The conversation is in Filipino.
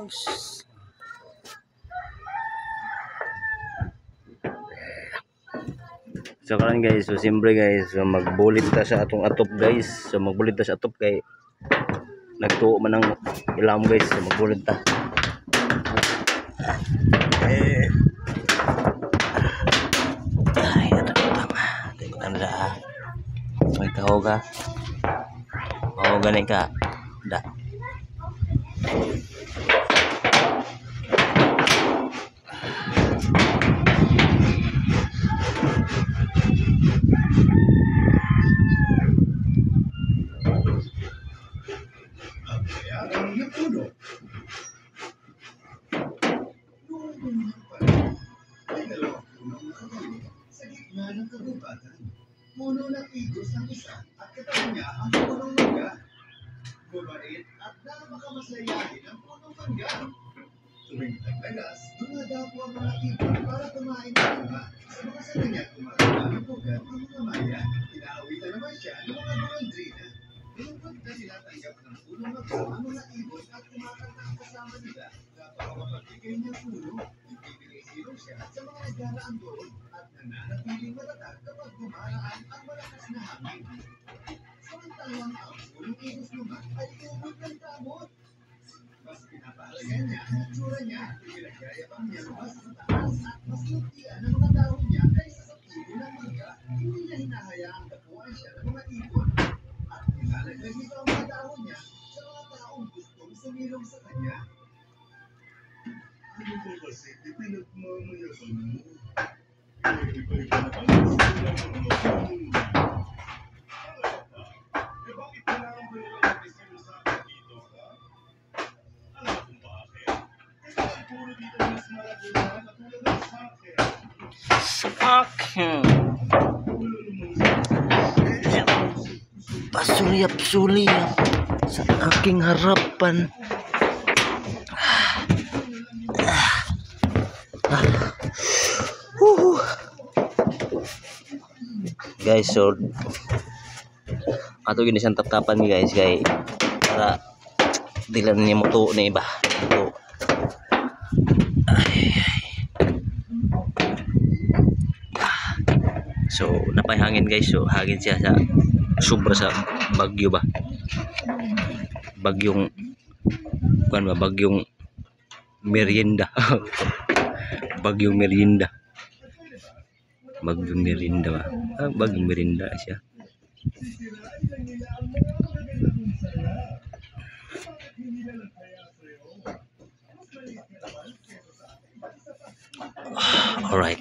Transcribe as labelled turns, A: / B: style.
A: So karon guys, so siyempre guys, so magbulit ta sa atong atop guys. So magbulit ta sa atop kay nagtuo man ang ilam guys. So magbulit ta. Ay, ito tama. Ito tanda. May kahoga. Kahoga ni ka. Da.
B: Puno ng igos ng isa at katabi niya ang punong mangga. Bumait at napakamasayahin ang punong mangga. Tuwing naglagas, dumadapo ang mga ibon para kumain ng bunga. Sa mga sana niya kumakain ng pugat ang mga maya. Inaawitan naman siya ng mga golondrina. Lungkot na sila tanggap ng punong mangga ang mga ibon at kumakanta ang kasama nila. Napakamapagbigay niya puno. Ibibigay siya sa mga nagaraan doon at nananatiling matatag kapag dumaraan ang malakas na hangin. Samantalang ang punong igos naman ay ubod ng damot. Mas pinapahalagan niya ang itsura niya. Pinagyayabang niya mas mataas at mas lutian ang mga dahon niya kaysa sa puno ng mangga. Hindi niya hinahayaang dapuan siya ng mga ibon. At nilalagay nito ang mga dahon niya sa mga taong gustong sumilong sa kanya. Ano ba kasi pinagmamayabang mo? Ibalik ka na pala sa mga bakit kailangan mo nila mag-isip sa akin dito, ha? Alam mo kung bakit? Kasi ang puro dito mas malaguna katulad ng sa akin.
A: Sa akin. Pasulyap-sulyap sa aking harapan. Guys, so ato gini siyang tap-tapan ni guys kay para dila niya mutuo na iba. Mutuo. So napay hangin guys, so hangin siya sa sobra sa bagyo ba. Bagyong bagyong merienda. Bagyong merienda. Bagyong merienda ba? Bagyong merienda siya. Alright.